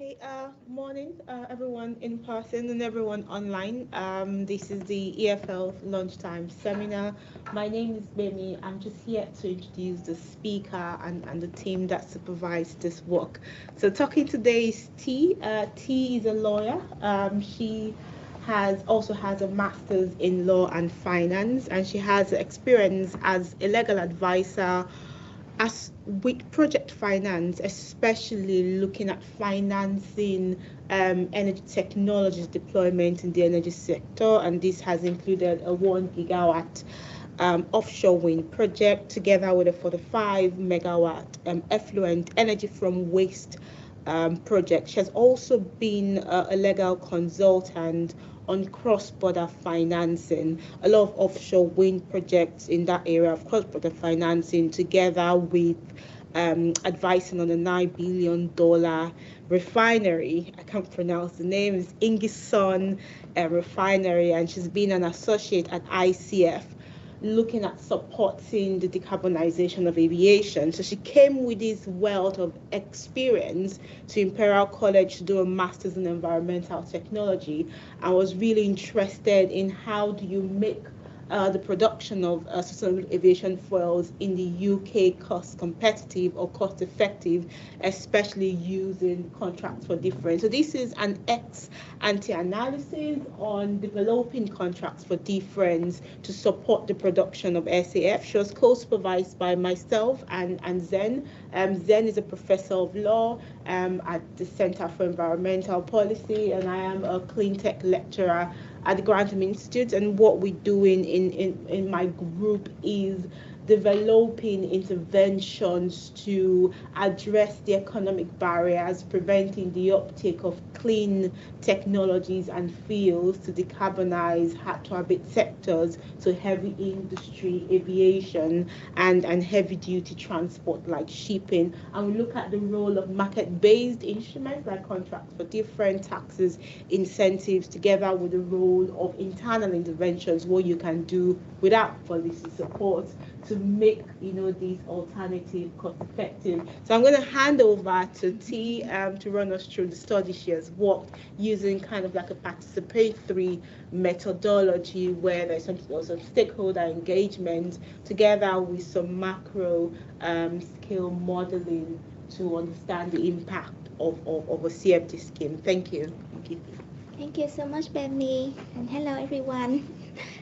Okay, morning, everyone in person and everyone online. This is the EFL lunchtime seminar. My name is Bemi. I'm just here to introduce the speaker and the team that supervised this work. So talking today is T. T is a lawyer. She has a master's in law and finance, and she has experience as a legal advisor as with project finance, especially looking at financing energy technologies deployment in the energy sector, and this has included a 1 gigawatt offshore wind project together with a 45 megawatt effluent energy from waste project. She has also been a legal consultant on cross-border financing, a lot of offshore wind projects in that area of cross-border financing, together with advising on a $9 billion refinery. I can't pronounce the name. It's Ingison refinery, and she's been an associate at ICF looking at supporting the decarbonization of aviation. So she came with this wealth of experience to Imperial College to do a master's in environmental technology, and was really interested in how do you make the production of sustainable aviation fuels in the UK cost competitive or cost effective, especially using contracts for difference. So this is an ex-ante analysis on developing contracts for difference to support the production of SAF. She was co-supervised by myself and Zen. Zen is a professor of law at the Center for Environmental Policy, and I am a clean tech lecturer at the Grantham Institute. And what we're doing in my group is developing interventions to address the economic barriers preventing the uptake of clean technologies and fuels to decarbonize hard-to-abate sectors, so heavy industry, aviation, and heavy duty transport like shipping. And we look at the role of market-based instruments like contracts for different taxes, incentives, together with the role of internal interventions, what you can do without policy support to make these alternative cost effective. So I'm going to hand over to T to run us through the study she has worked using kind of like a participatory methodology where there's some stakeholder engagement together with some macro scale modeling to understand the impact of a CFD scheme. Thank you. Thank you so much, Bemi, and hello everyone.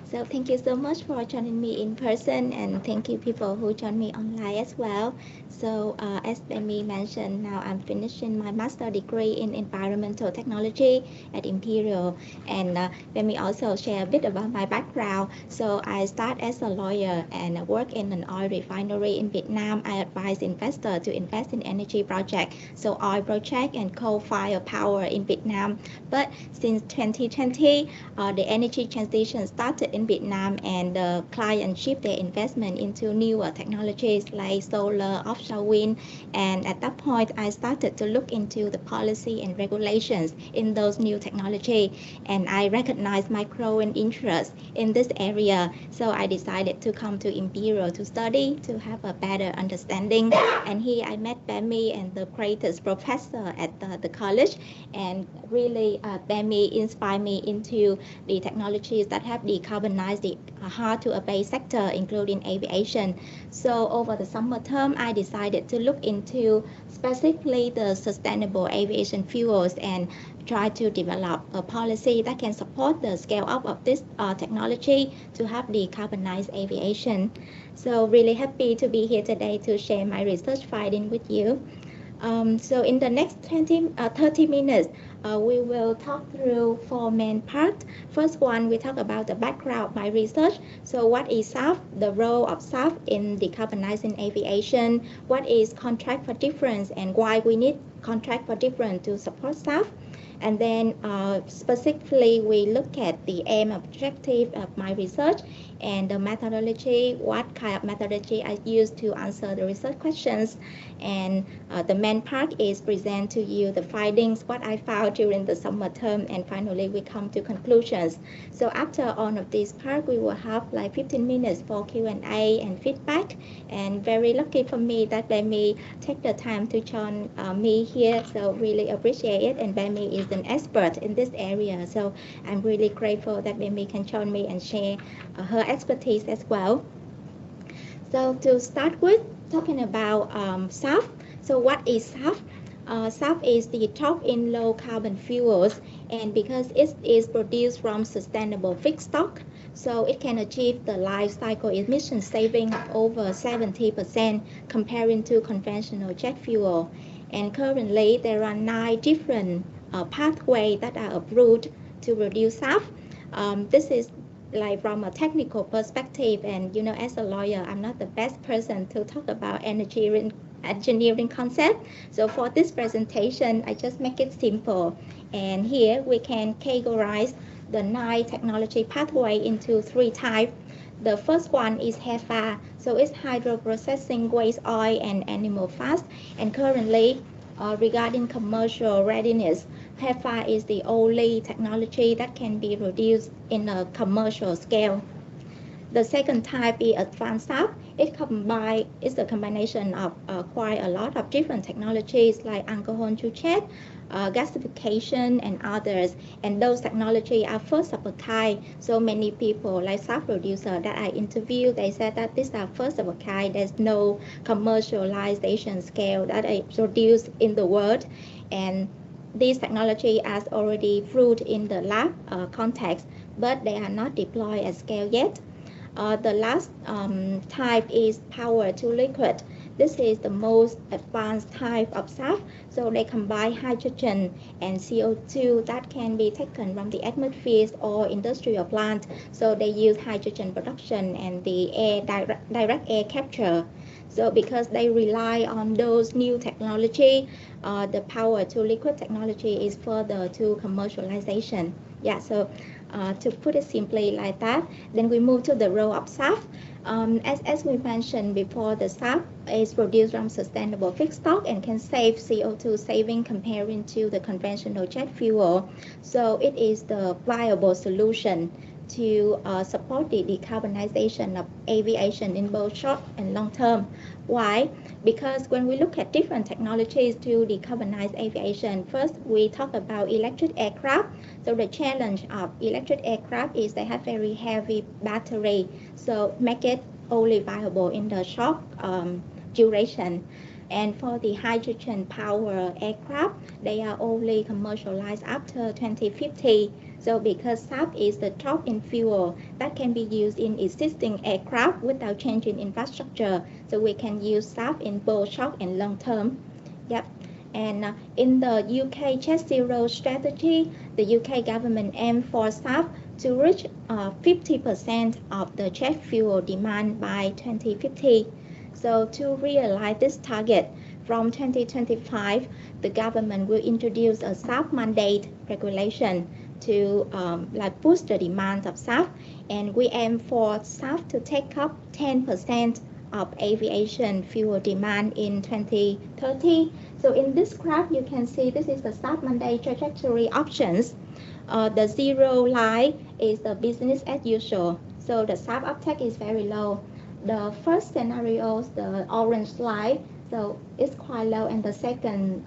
So thank you so much for joining me in person, and thank you people who joined me online as well. So as Bemi mentioned, now I'm finishing my master degree in environmental technology at Imperial, and let me also share a bit about my background. So I started as a lawyer and work in an oil refinery in Vietnam. I advise investors to invest in energy project, so oil project and coal-fired power in Vietnam. But since 2020, the energy transition started in Vietnam, and the clients shift their investment into newer technologies like solar, offshore wind. And at that point, I started to look into the policy and regulations in those new technology, and I recognized my growing interest in this area. So I decided to come to Imperial to study, to have a better understanding. And here I met Bemi and the greatest professor at the college, and really Bemi inspired me into the technologies that have decarbonized the hard-to-abate sector, including aviation. So over the summer term, I decided to look into specifically the sustainable aviation fuels and try to develop a policy that can support the scale up of this technology to have decarbonized aviation. So really happy to be here today to share my research finding with you. So in the next 30 minutes, we will talk through four main parts. First one, we talk about the background of my research. So what is SAF, the role of SAF in decarbonizing aviation, what is contract for difference, and why we need contract for difference to support SAF. And then specifically, we look at the aim objective of my research and the methodology, what kind of methodology I use to answer the research questions. And the main part is present to you the findings, what I found during the summer term, and finally we come to conclusions. So after all of this part, we will have like 15 minutes for Q&A and feedback. And very lucky for me that let me take the time to join me here. So really appreciate it. And Bemi is an expert in this area. So I'm really grateful that Bemi can join me and share her expertise as well. So to start with, talking about SAF. So what is SAF? SAF is the top in low carbon fuels, and because it is produced from sustainable feedstock, so it can achieve the life cycle emission saving of over 70% comparing to conventional jet fuel. And currently, there are 9 different pathways that are approved to reduce SAF. This is like from a technical perspective, and as a lawyer, I'm not the best person to talk about engineering concept. So for this presentation, I just make it simple. And here we can categorize the 9 technology pathway into 3 types. The first one is HEFA, so it's hydroprocessing waste oil and animal fats. And currently, regarding commercial readiness, HEFA is the only technology that can be produced in a commercial scale. The second type is advanced SAF. It's a combination of quite a lot of different technologies like alcohol to jet, gasification, and others. And those technologies are first of a kind. So many people, like SAF producers that I interviewed, they said that these are first of a kind. There's no commercialization scale that is produced in the world. And these technology are already proved in the lab context, but they are not deployed at scale yet. The last type is power to liquid. This is the most advanced type of SAF. So they combine hydrogen and CO2 that can be taken from the atmosphere or industrial plant. So they use hydrogen production and the direct air capture. So because they rely on those new technology, the power to liquid technology is further to commercialization. Yeah, so to put it simply like that, then we move to the role of SAF. As we mentioned before, the SAF is produced from sustainable feedstock and can save CO2 saving comparing to the conventional jet fuel. So it is the viable solution to support the decarbonization of aviation in both short and long term. Why? Because when we look at different technologies to decarbonize aviation, first we talk about electric aircraft. So the challenge of electric aircraft is they have very heavy battery, so make it only viable in the short duration. And for the hydrogen power aircraft, they are only commercialized after 2050. So because SAF is the top in fuel that can be used in existing aircraft without changing infrastructure, so we can use SAF in both short and long term. Yep. And in the UK Jet Zero strategy, the UK government aimed for SAF to reach 50% of the jet fuel demand by 2050. So to realize this target, from 2025, the government will introduce a SAF mandate regulation to boost the demand of SAF, and we aim for SAF to take up 10% of aviation fuel demand in 2030. So in this graph, you can see this is the SAF mandate trajectory options. The zero line is the business as usual. So the SAF uptake is very low. The first scenario, the orange line, so it's quite low, and the second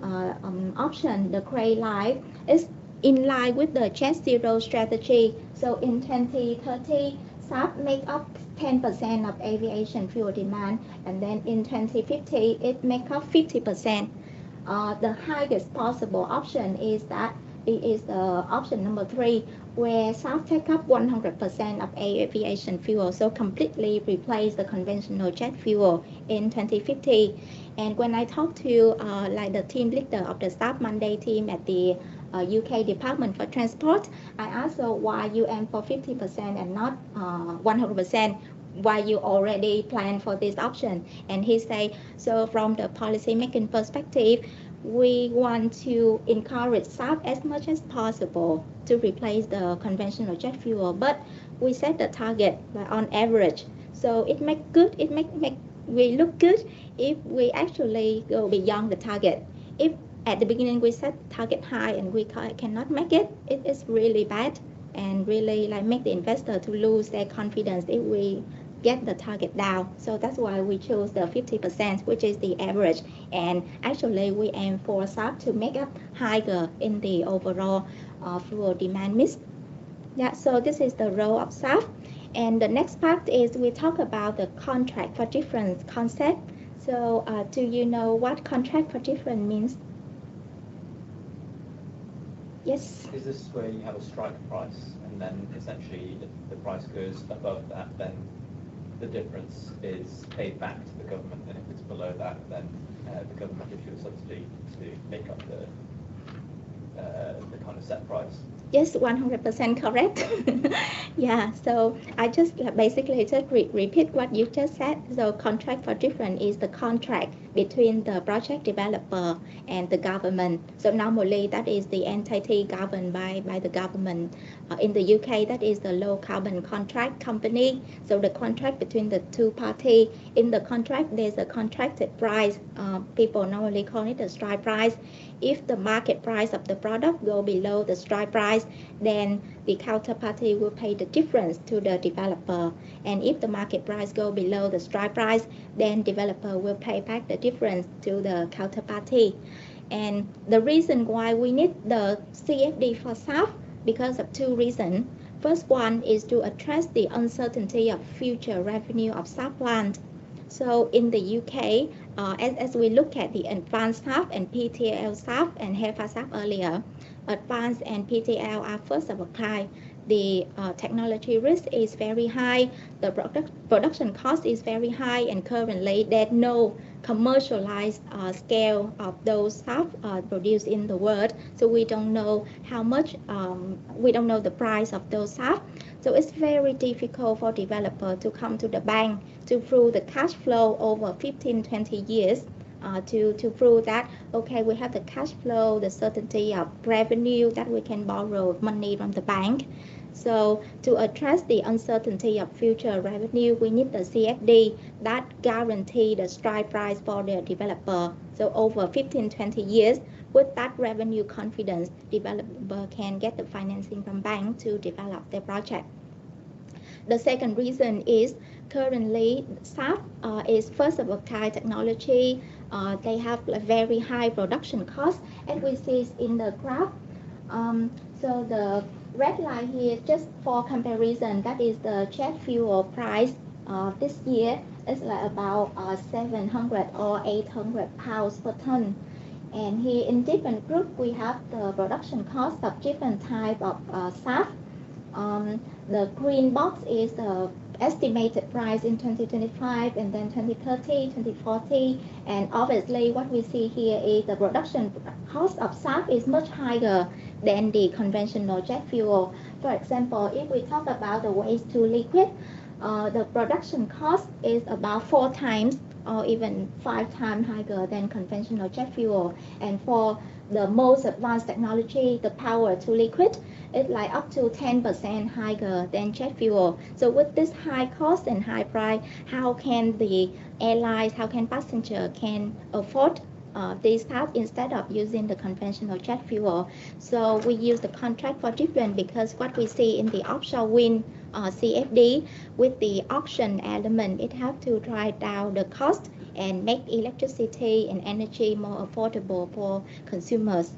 option, the gray line, is in line with the Jet Zero strategy. So in 2030, SAF make up 10% of aviation fuel demand, and then in 2050, it make up 50%. The highest possible option is that it is the option number 3, where SAF take up 100% of aviation fuel, so completely replace the conventional jet fuel in 2050. And when I talk to like the team leader of the SAF mandate team at the UK Department for Transport, I asked her why you aim for 50% and not 100%. Why you already plan for this option? And he say, so from the policy making perspective, we want to encourage SAF as much as possible to replace the conventional jet fuel, but we set the target on average. So it we look good if we actually go beyond the target. If at the beginning we set target high and we cannot make it, it is really bad and really like make the investor to lose their confidence if we get the target down. So that's why we chose the 50%, which is the average. And actually, we aim for SAF to make up higher in the overall fuel demand mix. Yeah, so this is the role of SAF. And the next part is we talk about the contract for difference concept. So do you know what contract for difference means? Yes. Is this where you have a strike price and then essentially if the price goes above that, then the difference is paid back to the government, and if it's below that, then the government gives you a subsidy to make up the kind of set price? Yes, 100% correct. Yeah, so I just basically just repeat what you just said. So contract for difference is the contract between the project developer and the government. So normally that is the entity governed by the government. In the UK, that is the low carbon contract company. So the contract between the two parties. In the contract, there's a contracted price. People normally call it the strike price. If the market price of the product go below the strike price, then the counterparty will pay the difference to the developer. And if the market price go below the strike price, then developer will pay back the difference to the counterparty. And the reason why we need the CFD for SAF, because of two reasons. First one is to address the uncertainty of future revenue of SAF plant. So in the UK, as we look at the advanced SAF and PTL SAF and HEFA SAF earlier, advanced and PTL are first of a kind. The technology risk is very high, the production cost is very high, and currently there's no commercialized scale of those SAF produced in the world. So we don't know how much, we don't know the price of those SAF. So it's very difficult for developer to come to the bank to prove the cash flow over 15, 20 years. To prove that, okay, we have the cash flow, the certainty of revenue that we can borrow money from the bank. So to address the uncertainty of future revenue, we need the CFD that guarantee the strike price for the developer. So over 15, 20 years, with that revenue confidence, developer can get the financing from bank to develop their project. The second reason is currently SAF is first of a kind technology. They have a very high production cost, as we see in the graph. So the red line here, just for comparison, that is the jet fuel price this year. It's like about 700 or 800 pounds per ton. And here in different group, we have the production cost of different type of SAF. The green box is the estimated price in 2025 and then 2030, 2040. And obviously what we see here is the production cost of SAF is much higher than the conventional jet fuel. For example, if we talk about the waste to liquid, the production cost is about 4 times or even 5 times higher than conventional jet fuel. And for the most advanced technology, the power to liquid, it's like up to 10% higher than jet fuel. So with this high cost and high price, how can the airlines, how can passenger can afford this SAF instead of using the conventional jet fuel? So we use the contract for difference because what we see in the offshore wind CFD with the auction element, it have to drive down the cost and make electricity and energy more affordable for consumers.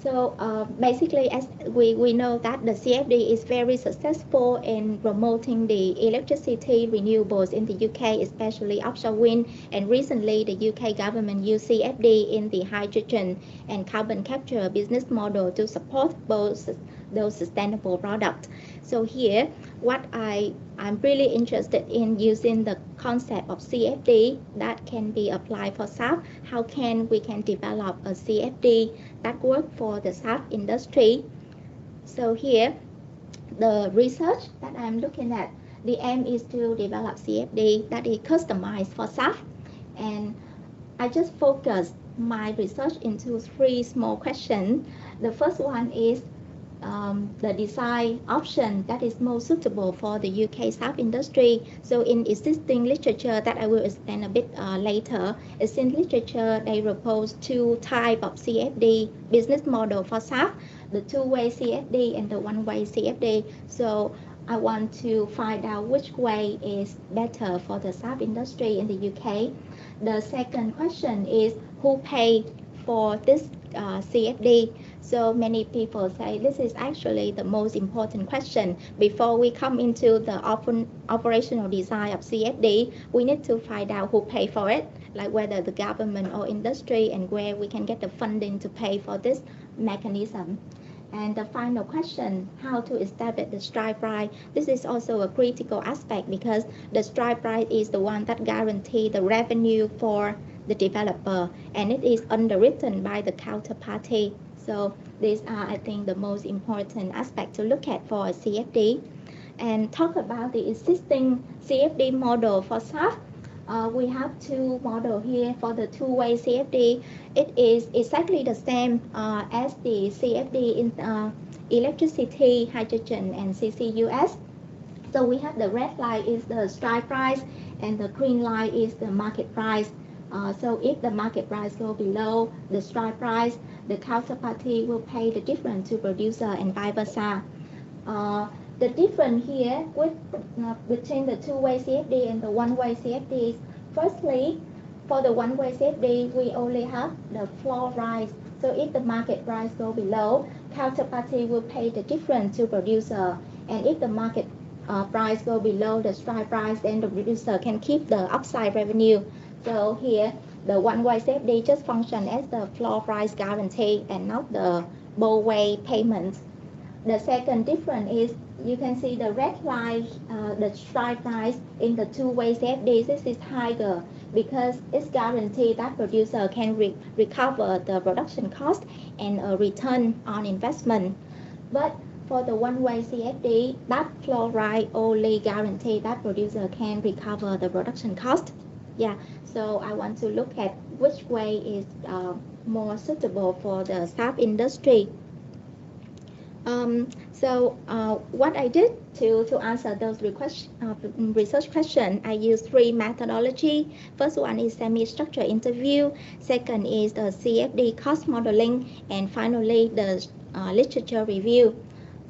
So basically, as we know that the CFD is very successful in promoting the electricity renewables in the UK, especially offshore wind. And recently, the UK government used CFD in the hydrogen and carbon capture business model to support both those sustainable products. So here, what I'm really interested in using the concept of CFD that can be applied for SAF. How can we develop a CFD that work for the SAF industry? So here, the research that I'm looking at, the aim is to develop CFD that is customized for SAF. And I just focused my research into 3 small questions. The first one is the design option that is most suitable for the UK SAF industry. So in existing literature that I will explain a bit later, existing literature, they propose 2 types of CFD business model for SAF, the 2-way CFD and the 1-way CFD. So I want to find out which way is better for the SAF industry in the UK. The second question is who pay for this CFD? So many people say this is actually the most important question. Before we come into the operational design of CFD, we need to find out who pay for it, like whether the government or industry, and where we can get the funding to pay for this mechanism. And the final question, how to establish the strike price. This is also a critical aspect because the strike price is the one that guarantees the revenue for the developer, and it is underwritten by the counterparty. So these are, I think, the most important aspect to look at for a CFD. And talk about the existing CFD model for SAF. We have two models here for the two-way CFD. It is exactly the same as the CFD in electricity, hydrogen, and CCUS. So we have the red line is the strike price, and the green line is the market price. So if the market price go below the strike price, the counterparty will pay the difference to producer and vice versa. The difference here between the two-way CFD and the one-way CFD is, firstly, for the one-way CFD, we only have the floor price. So if the market price go below, counterparty will pay the difference to producer. And if the market price go below the strike price, then the producer can keep the upside revenue. So here, the one-way CFD just function as the floor price guarantee and not the both way payment. The second difference is you can see the red line, the strike price in the two-way CFD. This is higher because it's guaranteed that producer can recover the production cost and a return on investment. But for the one-way CFD, that floor line only guarantee that producer can recover the production cost. Yeah, so I want to look at which way is more suitable for the SAF industry. What I did to answer those research questions, I used three methodology. First one is semi-structured interview. Second is the CFD cost modeling. And finally, the literature review.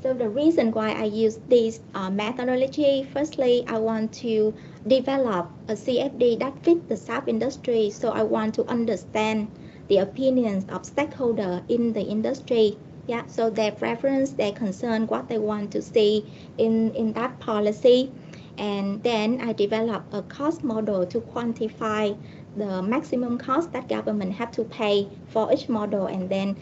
So the reason why I use this methodology, firstly, I want to develop a CFD that fits the SAF industry. So I want to understand the opinions of stakeholders in the industry. Yeah, so their preference, their concern, what they want to see in that policy. And then I develop a cost model to quantify the maximum cost that government have to pay for each model, and then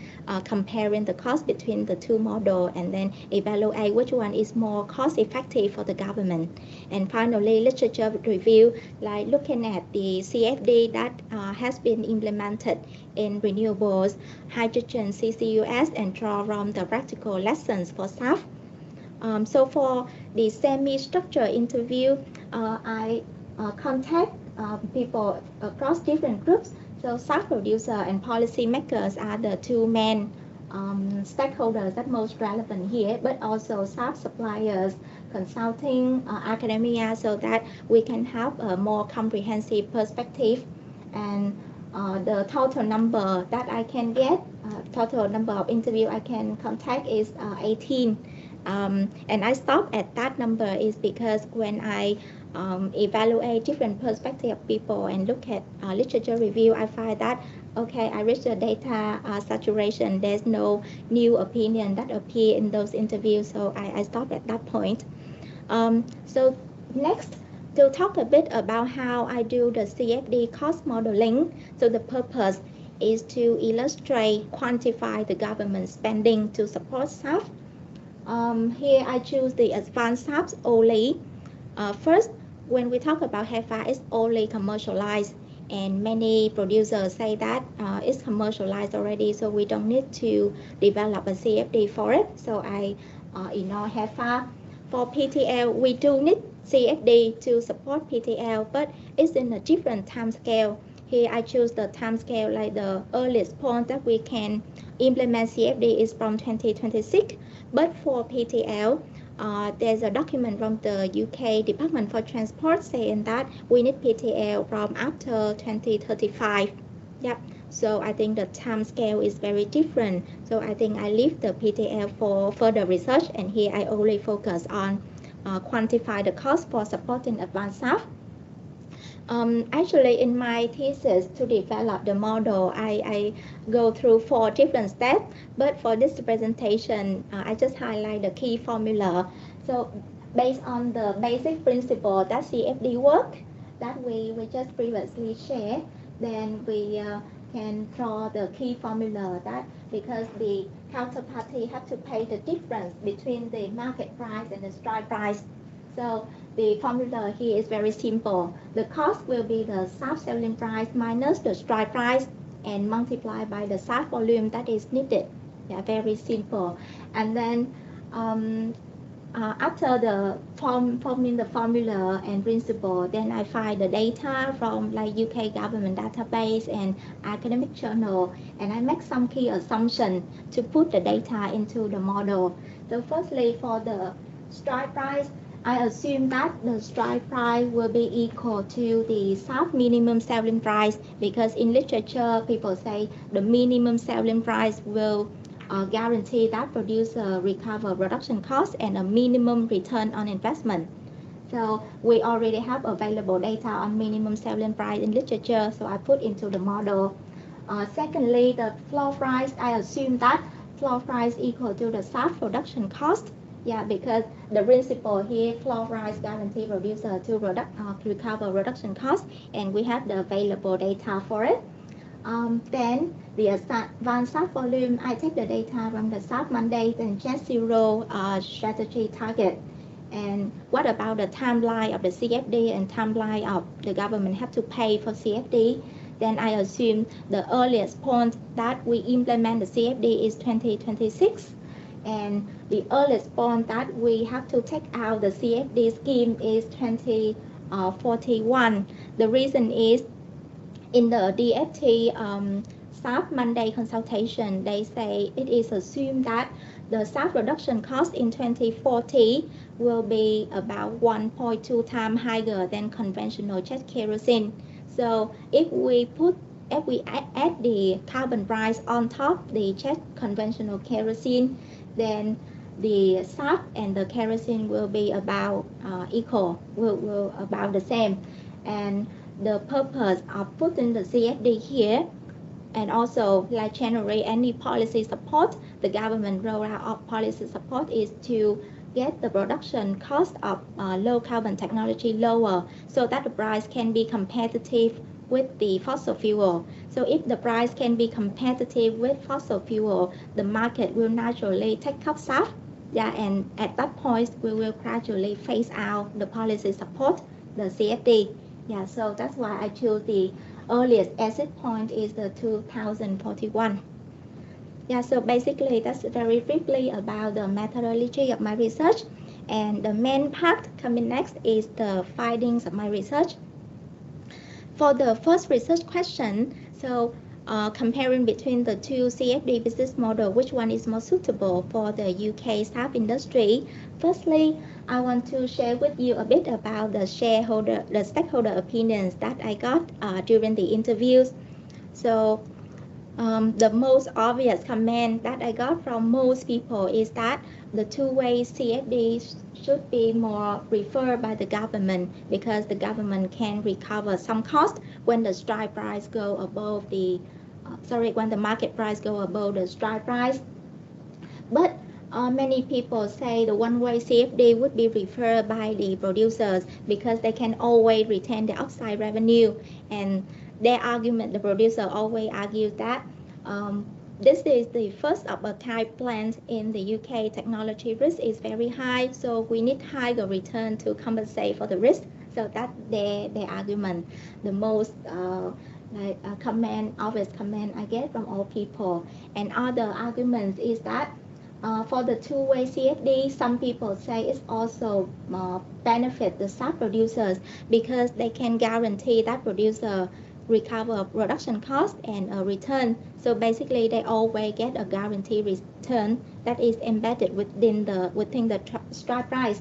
comparing the cost between the two models, and then evaluate which one is more cost effective for the government. And finally, literature review, like looking at the CFD that has been implemented in renewables, hydrogen, CCUS, and draw from the practical lessons for SAF. So for the semi-structured interview, I contact people across different groups. So SAF producer and policy makers are the two main stakeholders that most relevant here, but also SAF suppliers, consulting, academia, so that we can have a more comprehensive perspective. And the total number that I can get, total number of interview I can contact is 18. And I stop at that number is because when I evaluate different perspective of people and look at literature review, I find that, okay, I reach the data saturation. There's no new opinion that appear in those interviews, so I stop at that point. So next, to talk a bit about how I do the CFD cost modeling. So the purpose is to illustrate, quantify the government spending to support SAF. Here I choose the advanced SAFs only. First, when we talk about HEFA, it's only commercialized, and many producers say that it's commercialized already, so we don't need to develop a CFD for it. So I ignore HEFA. For PTL, we do need CFD to support PTL, but it's in a different time scale. Here I choose the time scale, like the earliest point that we can implement CFD is from 2026. But for PTL, there's a document from the UK Department for Transport saying that we need PTL from after 2035. Yep. So I think the time scale is very different. So I think I leave the PTL for further research, and here I only focus on quantify the cost for supporting advanced SAF. Actually, in my thesis to develop the model, I go through 4 different steps, but for this presentation, I just highlight the key formula. So based on the basic principle that CFD work, that we just previously shared, then we can draw the key formula that because the counterparty have to pay the difference between the market price and the strike price. So the formula here is very simple. The cost will be the SAF selling price minus the strike price and multiplied by the SAF volume that is needed. Yeah, very simple. And then after the forming the formula and principle, then I find the data from like UK government database and academic journal, and I make some key assumptions to put the data into the model. So firstly, for the strike price, I assume that the strike price will be equal to the SAF minimum selling price, because in literature people say the minimum selling price will guarantee that producer recover production costs and a minimum return on investment. So we already have available data on minimum selling price in literature, so I put into the model. Secondly, the floor price, I assume that floor price equal to the SAF production cost. Yeah, because the principle here, floor price guarantee producer to recover production cost, and we have the available data for it. Then the advanced SAF volume, I take the data from the SAF mandate and Jet Zero strategy target. And what about the timeline of the CFD and timeline of the government have to pay for CFD? Then I assume the earliest point that we implement the CFD is 2026. And the earliest point that we have to take out the CFD scheme is 2041. The reason is in the DFT SAF mandate consultation, they say it is assumed that the SAF reduction cost in 2040 will be about 1.2 times higher than conventional jet kerosene. So if we add the carbon price on top the jet conventional kerosene, then the SAF and the kerosene will be about equal, will about the same. And the purpose of putting the CFD here, and also like generate any policy support, the government rollout of policy support is to get the production cost of low carbon technology lower, so that the price can be competitive with the fossil fuel. So if the price can be competitive with fossil fuel, the market will naturally take up SAF. Yeah, and at that point, we will gradually phase out the policy support, the CFD. Yeah, so that's why I choose the earliest exit point is the 2041. Yeah, so basically that's very briefly about the methodology of my research. And the main part coming next is the findings of my research. For the first research question, so comparing between the two CFD business model, which one is more suitable for the UK SAF industry? Firstly, I want to share with you a bit about the stakeholder opinions that I got during the interviews. So the most obvious comment that I got from most people is that the two-way CFD should be more preferred by the government, because the government can recover some cost when the strike price go above the when the market price go above the strike price. But many people say the one-way CFD would be preferred by the producers because they can always retain the upside revenue. And their argument, the producer always argues that this is the first of a kind plant in the UK. Technology risk is very high, so we need higher return to compensate for the risk. So that's their argument. The most obvious comment I get from all people. And other arguments is that for the two-way CFD, some people say it's also benefit the SAF producers because they can guarantee that producer recover production cost and a return. So basically, they always get a guaranteed return that is embedded within the strike price.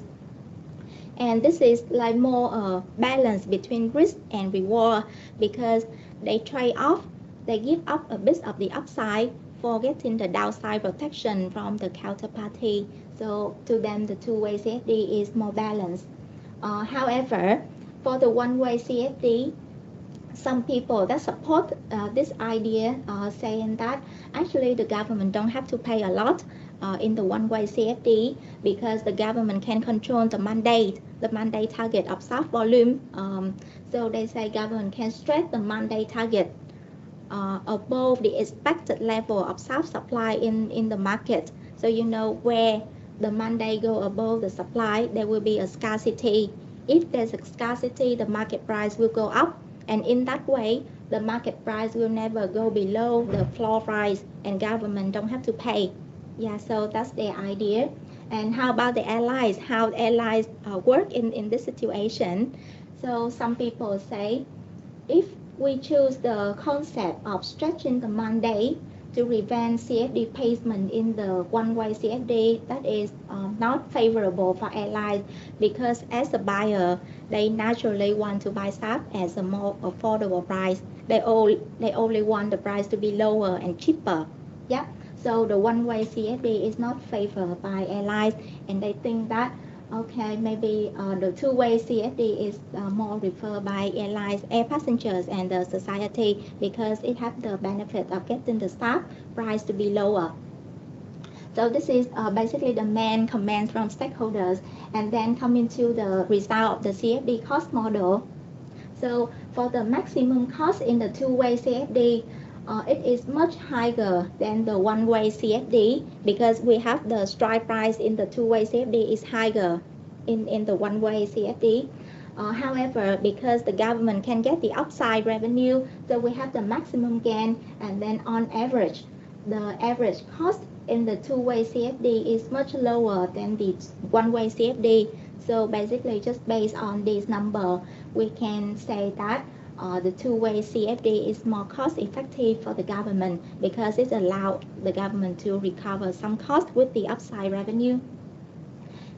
And this is like more balance between risk and reward, because they trade off, they give up a bit of the upside for getting the downside protection from the counterparty. So to them, the two-way CFD is more balanced. However, for the one-way CFD, some people that support this idea saying that actually the government don't have to pay a lot in the one-way CFD because the government can control the mandate target of SAF volume. So they say government can stretch the mandate target above the expected level of SAF supply in the market. So you know where the mandate go above the supply, there will be a scarcity. If there's a scarcity, the market price will go up. And in that way, the market price will never go below the floor price and government don't have to pay. Yeah, so that's the idea. And how about the airlines? How airlines work in this situation? So some people say, if we choose the concept of stretching the mandate to prevent CFD placement in the one-way CFD, that is not favorable for airlines because as a buyer, they naturally want to buy SAF at a more affordable price. They only want the price to be lower and cheaper. Yeah. So the one-way CFD is not favored by airlines, and they think that okay, maybe the two-way CFD is more referred by airlines, air passengers, and the society because it has the benefit of getting the SAF price to be lower. So this is basically the main comments from stakeholders. And then coming to the result of the CFD cost model. So for the maximum cost in the two-way CFD, it is much higher than the one-way CFD because we have the strike price in the two-way CFD is higher in the one-way CFD. However, because the government can get the upside revenue, so we have the maximum gain, and then on average, the average cost in the two-way CFD is much lower than the one-way CFD. So basically, just based on this number, we can say that the two-way CFD is more cost-effective for the government because it allows the government to recover some cost with the upside revenue.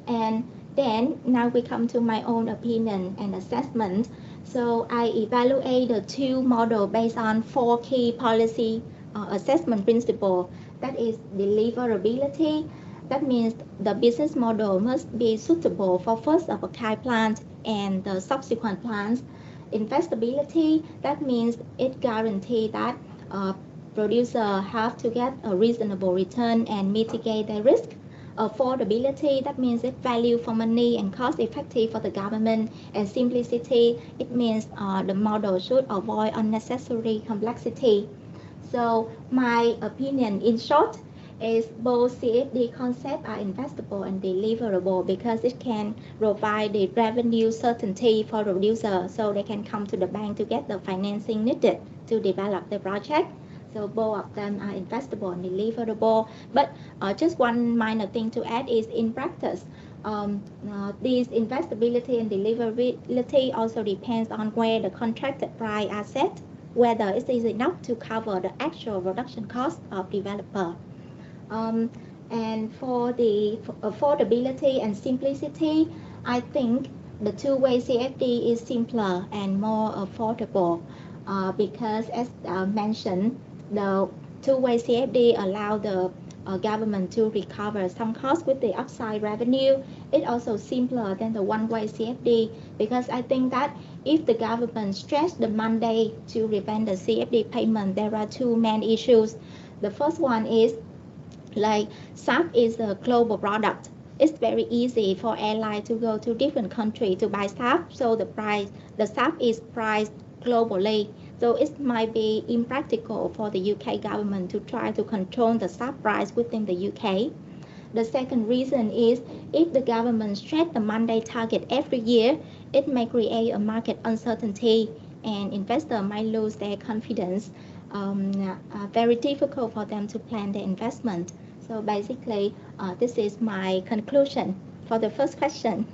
And then now we come to my own opinion and assessment. So I evaluate the two models based on 4 key policy assessment principles. That is deliverability. That means the business model must be suitable for first-of-a-kind plants and the subsequent plants. Investability, that means it guarantees that producers have to get a reasonable return and mitigate their risk. Affordability, that means it's value for money and cost effective for the government. And simplicity, it means the model should avoid unnecessary complexity. So my opinion in short is both CFD concepts are investable and deliverable because it can provide the revenue certainty for the producer so they can come to the bank to get the financing needed to develop the project. So both of them are investable and deliverable. But just one minor thing to add is in practice, these investability and deliverability also depends on where the contracted price are set, whether it is enough to cover the actual production cost of developer. And for the affordability and simplicity, I think the two-way CFD is simpler and more affordable because as mentioned, the two-way CFD allow the government to recover some costs with the upside revenue. It's also simpler than the one-way CFD because I think that if the government stretch the mandate to prevent the CFD payment, there are two main issues. The first one is like SAF is a global product. It's very easy for airlines to go to different countries to buy SAF. So the SAF is priced globally. So it might be impractical for the UK government to try to control the SAF price within the UK. The second reason is if the government stretch the mandate target every year, it may create a market uncertainty and investors might lose their confidence. Very difficult for them to plan their investment. So basically, this is my conclusion for the first question.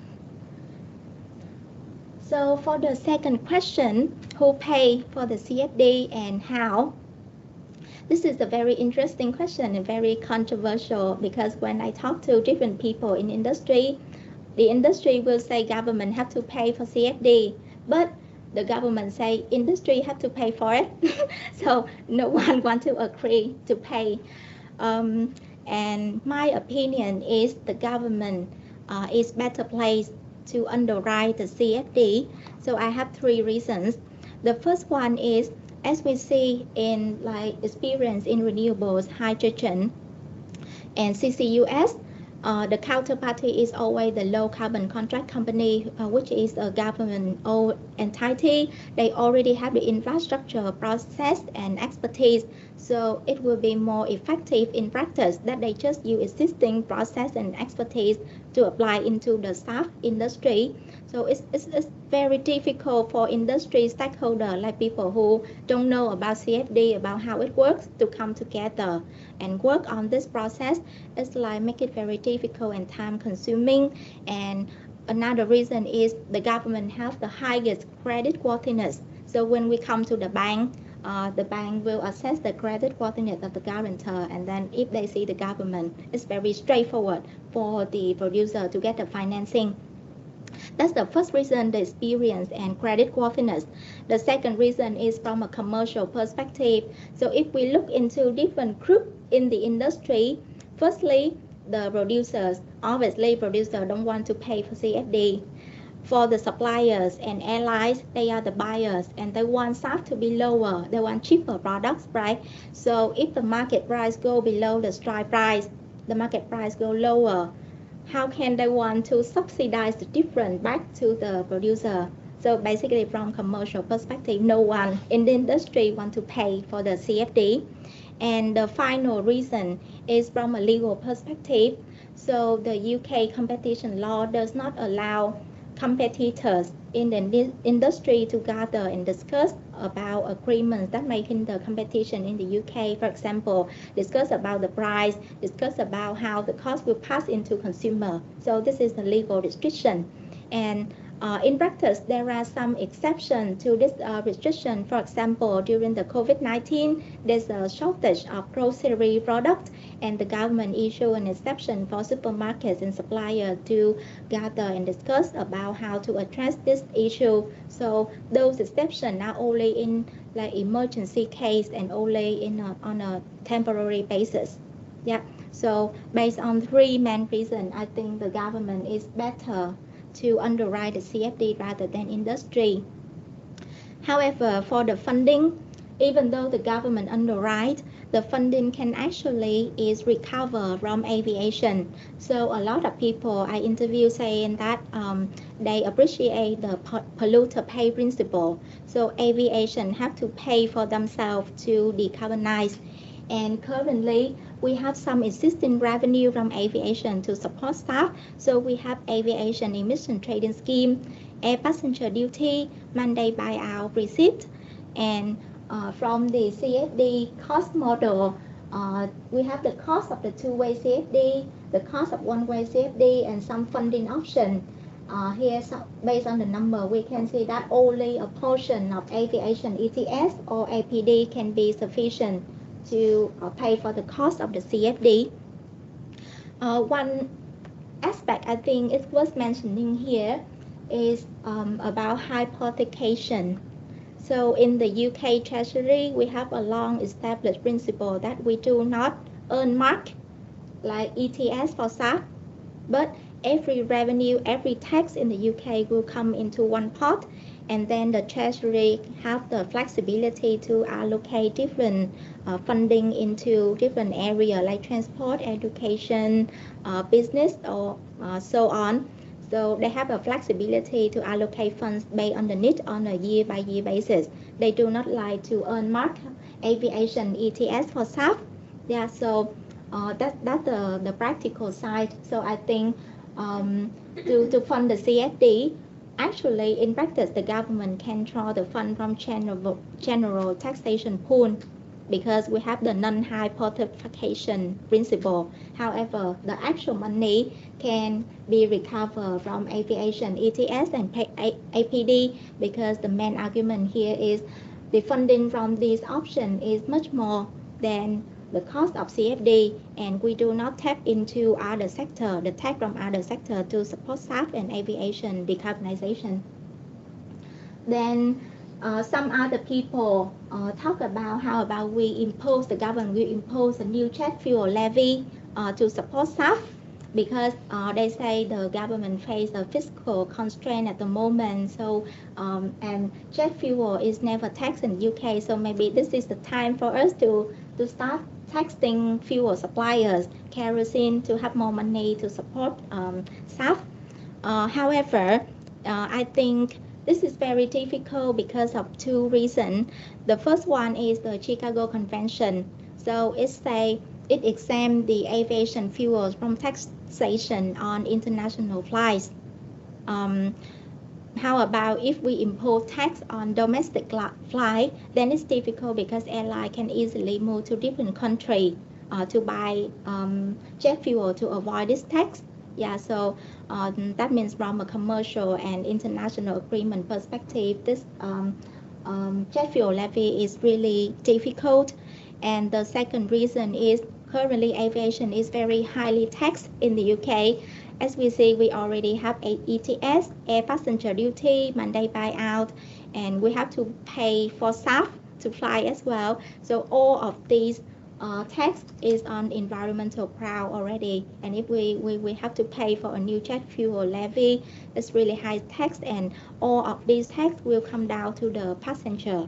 So for the second question, who pay for the CFD and how? This is a very interesting question and very controversial because when I talk to different people in industry, the industry will say government have to pay for CFD, but the government say industry have to pay for it. So no one want to agree to pay. And my opinion is the government is better placed to underwrite the CFD. So I have three reasons. The first one is, as we see in like experience in renewables, hydrogen, and CCUS, the counterparty is always the low carbon contract company, which is a government-owned entity. They already have the infrastructure, process, and expertise. So it will be more effective in practice that they just use existing process and expertise to apply into the SAF industry. So it's very difficult for industry stakeholders, like people who don't know about CFD, about how it works, to come together and work on this process. It's like make it very difficult and time consuming. And another reason is the government has the highest credit worthiness. So when we come to the bank will assess the credit worthiness of the guarantor, and then if they see the government, it's very straightforward for the producer to get the financing. That's the first reason, the experience and credit worthiness. The second reason is from a commercial perspective. So if we look into different groups in the industry, firstly, the producers, obviously producers don't want to pay for CFD. For the suppliers and airlines, they are the buyers and they want SAF to be lower. They want cheaper products, right? So if the market price go below the strike price, the market price go lower, how can they want to subsidize the difference back to the producer? So basically from commercial perspective, no one in the industry want to pay for the CFD. And the final reason is from a legal perspective. So the UK competition law does not allow competitors in the industry to gather and discuss about agreements that making the competition in the UK. For example, discuss about the price, discuss about how the cost will pass into consumer. So this is the legal restriction. And in practice, there are some exceptions to this restriction. For example, during the COVID-19, there's a shortage of grocery products, and the government issued an exception for supermarkets and suppliers to gather and discuss about how to address this issue. So those exceptions are only in like emergency case and only on a temporary basis. Yeah. So based on three main reasons, I think the government is better to underwrite the CFD rather than industry. However, for the funding, even though the government underwrite, the funding can actually is recover from aviation. So a lot of people I interview saying that they appreciate the polluter pay principle. So aviation have to pay for themselves to decarbonize. And currently, we have some existing revenue from aviation to support SAF. So we have aviation emission trading scheme, air passenger duty, mandate buyout receipt, and from the CFD cost model, we have the cost of the two-way CFD, the cost of one-way CFD, and some funding option. Here, so based on the number, we can see that only a portion of aviation ETS or APD can be sufficient to pay for the cost of the CFD. One aspect I think is worth mentioning here is about hypothecation. So in the UK Treasury, we have a long established principle that we do not earn mark like ETS for SAF, but every revenue, every tax in the UK will come into one pot, and then the Treasury have the flexibility to allocate different funding into different areas like transport, education, business, or so on. So they have a flexibility to allocate funds based on the need on a year-by-year basis. They do not like to earn mark aviation ETS for SAF. Yeah, so that's the practical side. So I think to fund the CFD, actually, in practice, the government can draw the fund from general taxation pool because we have the non-hypothecation principle. However, the actual money can be recovered from aviation ETS and APD because the main argument here is the funding from this option is much more than the cost of CFD, and we do not tap into other sector, the tax from other sector to support SAF and aviation decarbonization. Then some other people talk about how about the government will impose a new jet fuel levy to support SAF, because they say the government face a fiscal constraint at the moment. So and jet fuel is never taxed in UK. So maybe this is the time for us to start taxing fuel suppliers, kerosene, to have more money to support SAF. However, I think this is very difficult because of two reasons. The first one is the Chicago Convention. So it exempts the aviation fuels from taxation on international flights. How about if we impose tax on domestic flight? Then it's difficult because airline can easily move to different country to buy jet fuel to avoid this tax. Yeah, so that means from a commercial and international agreement perspective, this jet fuel levy is really difficult. And the second reason is currently aviation is very highly taxed in the UK. As we see, we already have ETS, air passenger duty, Monday buyout, and we have to pay for SAF to fly as well. So all of these tax is on environmental proud already. And if we have to pay for a new jet fuel levy, it's really high tax, and all of these tax will come down to the passenger.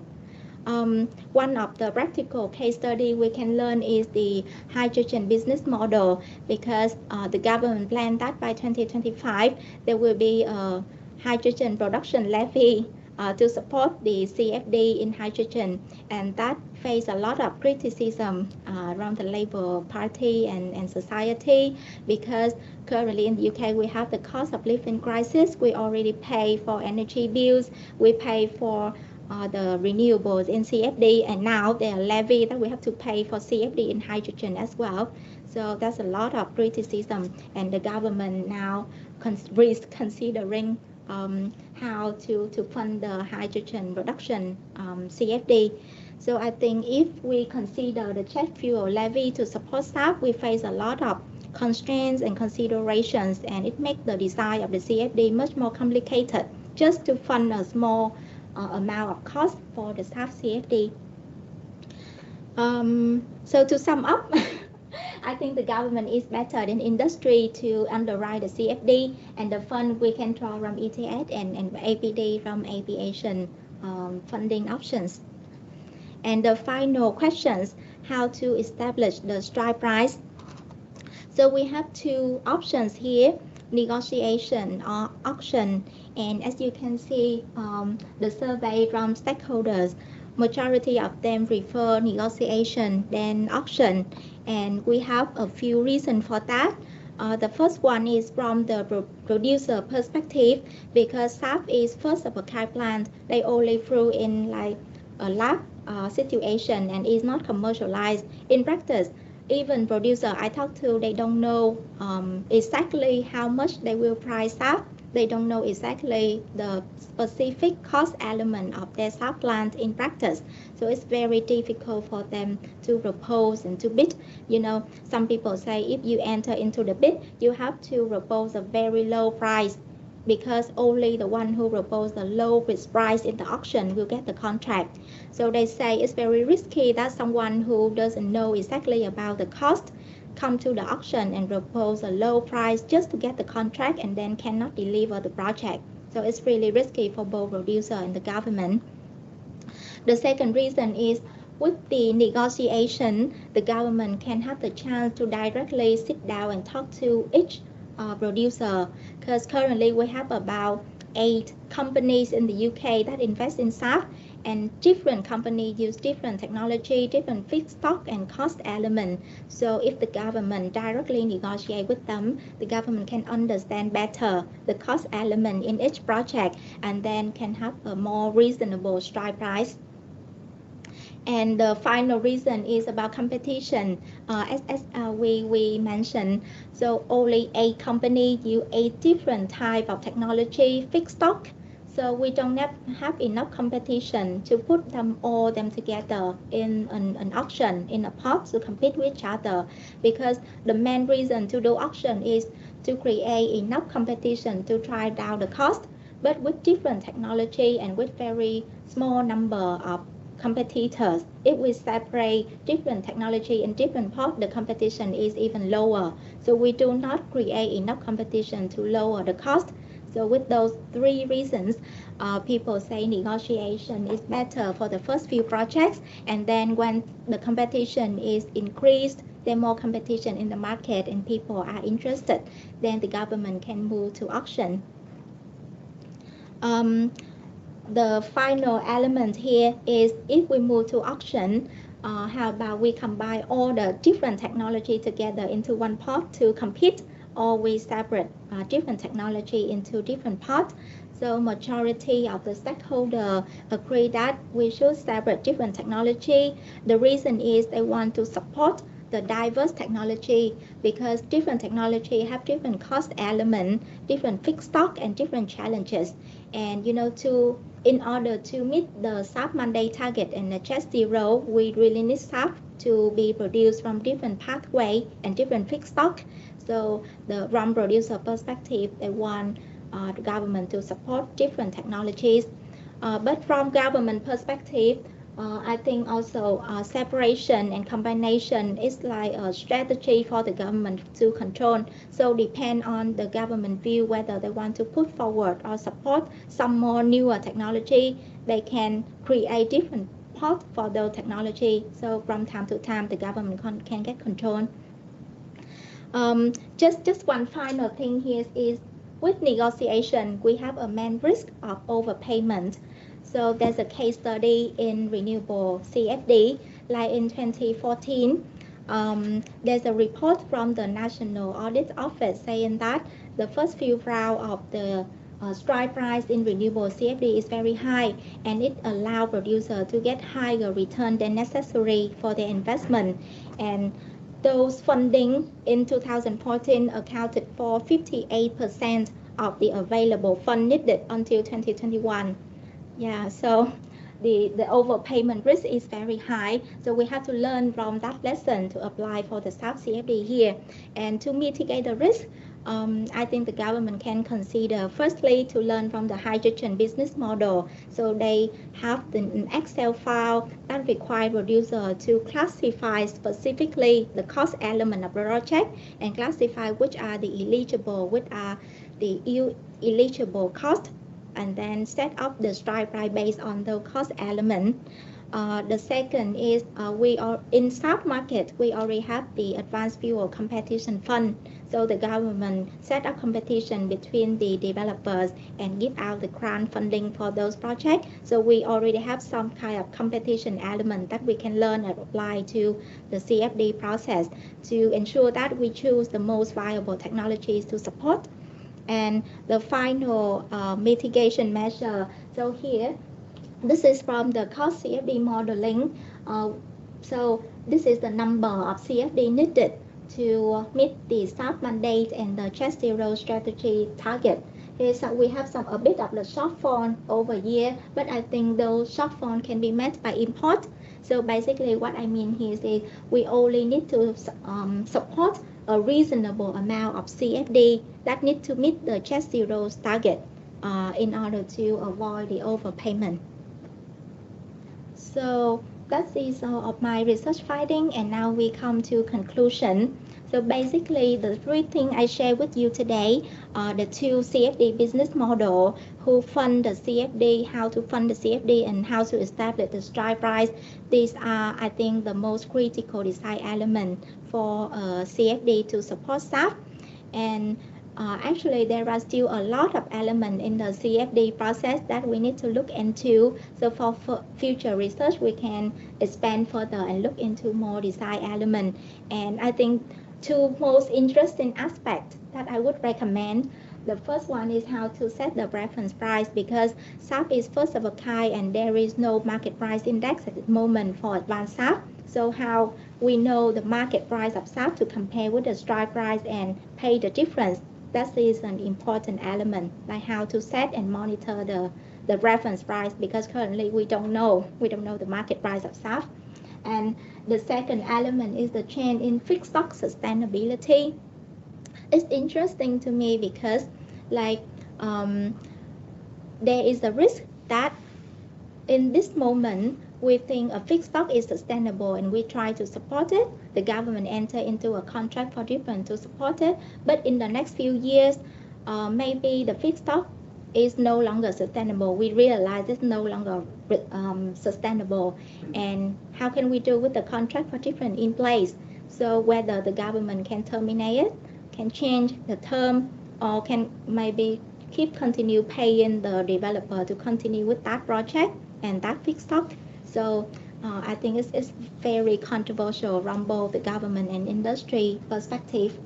One of the practical case study we can learn is the hydrogen business model, because the government planned that by 2025 there will be a hydrogen production levy to support the CfD in hydrogen, and that faced a lot of criticism around the Labour Party and society, because currently in the UK we have the cost of living crisis. We already pay for energy bills, we pay for the renewables in CFD, and now there are levy that we have to pay for CFD in hydrogen as well. So that's a lot of criticism, and the government now is considering how to fund the hydrogen production CFD. So I think if we consider the jet fuel levy to support SAF, we face a lot of constraints and considerations, and it makes the design of the CFD much more complicated just to fund a small amount of cost for the SAF CFD. So to sum up, I think the government is better than industry to underwrite the CFD, and the fund we can draw from ETS and APD from aviation funding options. And the final questions, how to establish the strike price. So we have two options here, negotiation or auction. And as you can see, the survey from stakeholders, majority of them prefer negotiation than auction. And we have a few reasons for that. The first one is from the producer perspective, because SAF is first of a kind plant. They only flew in like a lab situation and is not commercialized. In practice, even producer I talk to, they don't know exactly how much they will price SAF. They don't know exactly the specific cost element of their SAF plant in practice. So it's very difficult for them to propose and to bid. You know, some people say if you enter into the bid, you have to propose a very low price, because only the one who proposed the lowest price in the auction will get the contract. So they say it's very risky that someone who doesn't know exactly about the cost come to the auction and propose a low price just to get the contract and then cannot deliver the project. So it's really risky for both producer and the government. The second reason is with the negotiation, the government can have the chance to directly sit down and talk to each producer, because currently we have about 8 companies in the UK that invest in SAF, and different companies use different technology, different feedstock and cost element. So if the government directly negotiate with them, the government can understand better the cost element in each project and then can have a more reasonable strike price. And the final reason is about competition. As we mentioned, so only 8 companies use 8 different type of technology, feedstock. So we don't have enough competition to put them all together in an auction, in a pot to compete with each other. Because the main reason to do auction is to create enough competition to drive down the cost. but with different technology and with very small number of competitors. If we separate different technology in different parts, the competition is even lower. So we do not create enough competition to lower the cost. So with those three reasons, people say negotiation is better for the first few projects, and then when the competition is increased, there's more competition in the market and people are interested, then the government can move to auction. The final element here is if we move to auction, how about we combine all the different technology together into one pot to compete, or we separate different technology into different parts. So majority of the stakeholders agree that we should separate different technology. The reason is they want to support the diverse technology because different technology have different cost element, different fixed stock and different challenges. And in order to meet the SAF mandate target and the Jet Zero, we really need SAF to be produced from different pathway and different fixed stock. So from producer perspective, they want the government to support different technologies. But from government perspective, I think also separation and combination is like a strategy for the government to control. So depend on the government view whether they want to put forward or support some more newer technology. They can create different paths for those technology. So from time to time, the government can get control. Just one final thing here is with negotiation, we have a main risk of overpayment. So there's a case study in renewable CFD, like in 2014. There's a report from the National Audit Office saying that the first few rounds of the strike price in renewable CFD is very high, and it allows producers to get higher return than necessary for their investment. And those funding in 2014 accounted for 58% of the available fund needed until 2021. Yeah, so the overpayment risk is very high. So we have to learn from that lesson to apply for the SAF CFD here. And to mitigate the risk, I think the government can consider firstly to learn from the hydrogen business model. So they have an Excel file that require producer to classify specifically the cost element of the project and classify which are the eligible, which are the eligible cost, and then set up the strike price based on the cost element. The second is we are in SAF market, we already have the advanced fuel competition fund. So the government set up competition between the developers and give out the grant funding for those projects. So we already have some kind of competition element that we can learn and apply to the CFD process to ensure that we choose the most viable technologies to support. And the final mitigation measure. So here, this is from the cost CFD modeling. So this is the number of CFD needed to meet the SAF mandate and the Jet Zero strategy target. Okay, so we have a bit of the shortfall over here, but I think those shortfall can be met by import. So basically what I mean here is we only need to support a reasonable amount of CFD that need to meet the Jet Zero's target in order to avoid the overpayment. So that is all of my research finding, and now we come to conclusion. So basically, the three things I share with you today are the two CFD business model, who fund the CFD, how to fund the CFD, and how to establish the strike price. These are, I think, the most critical design element for CFD to support SAF. And actually, there are still a lot of elements in the CFD process that we need to look into. So for future research, we can expand further and look into more design elements. And I think two most interesting aspects that I would recommend. The first one is how to set the reference price, because SAF is first of a kind and there is no market price index at the moment for advanced SAF. So how we know the market price of SAF to compare with the strike price and pay the difference. That is an important element, like how to set and monitor the reference price, because currently we don't know the market price of SAF. And the second element is the change in fixed stock sustainability. It's interesting to me because like there is a risk that in this moment, we think a fixed stock is sustainable and we try to support it. The government enter into a contract for different to support it. But in the next few years, maybe the fixed stock is no longer sustainable. We realize it's no longer sustainable. And how can we do with the contract for different in place? So whether the government can terminate it, can change the term, or can maybe continue paying the developer to continue with that project and that fixed stock. So I think it's very controversial from both the government and industry perspective.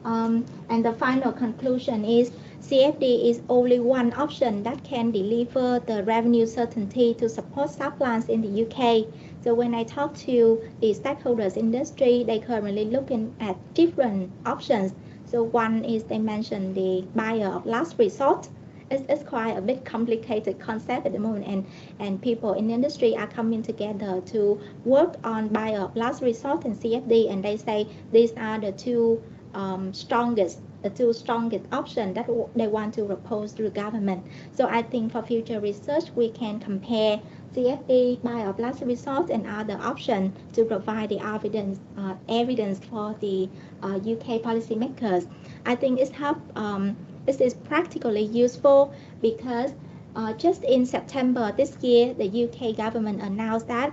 And the final conclusion is CFD is only one option that can deliver the revenue certainty to support SAF plants in the UK. So when I talk to the stakeholders industry, they currently looking at different options. So one is they mentioned the buyer of last resort. It's quite a bit complicated concept at the moment, and people in the industry are coming together to work on buyer of last resort and CFD, and they say these are the two strongest options that they want to propose to the government. So I think for future research, we can compare CFD, buyer of last resort, and other options to provide the evidence for the UK policymakers. I think this is practically useful because just in September this year, the UK government announced that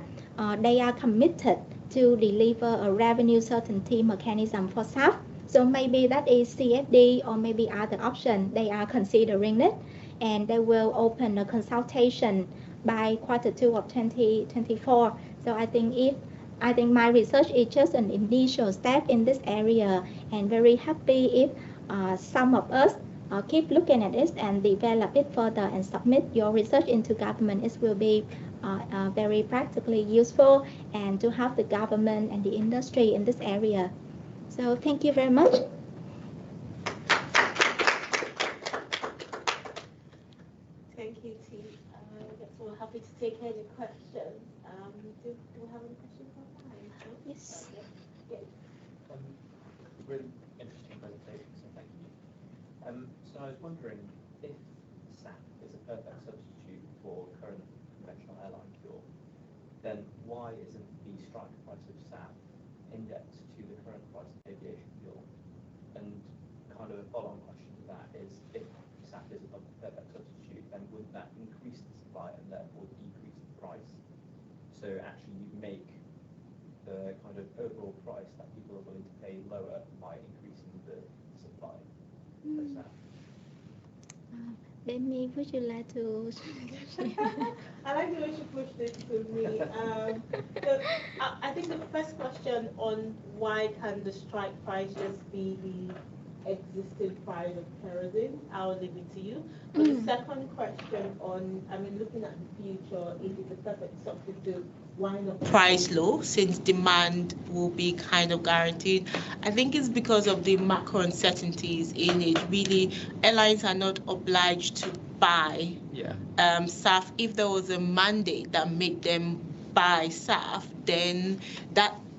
they are committed to deliver a revenue certainty mechanism for SAF. So maybe that is CFD or maybe other option. They are considering it, and they will open a consultation by Q2 of 2024. So I think my research is just an initial step in this area, and very happy if some of us keep looking at it and develop it further and submit your research into government. It will be very practically useful and to help the government and the industry in this area. So thank you very much. Thank you, T. That's all. Happy to take any questions. Do we have any questions online? Yes. Okay. Really interesting presentation, so thank you. So I was wondering if SAF is a perfect substitute for current conventional airline fuel, then why isn't the strike price of SAF indexed to the current price of aviation fuel? And kind of a follow-on question to that is, if SAF is a perfect substitute, then wouldn't that increase the supply and therefore decrease the price? So actually you make the kind of overall price that people are willing to pay lower by increasing the supply of SAF. Benny, would you like to? I like the way she pushed it to me. So I think the first question on why can the strike price just be the existing price of kerosene, I'll leave it to you. But the second question on, looking at the future, if it's a perfect substitute, why not price low since demand will be kind of guaranteed? I think it's because of the macro uncertainties in it. Really, airlines are not obliged to buy SAF. If there was a mandate that made them buy SAF, then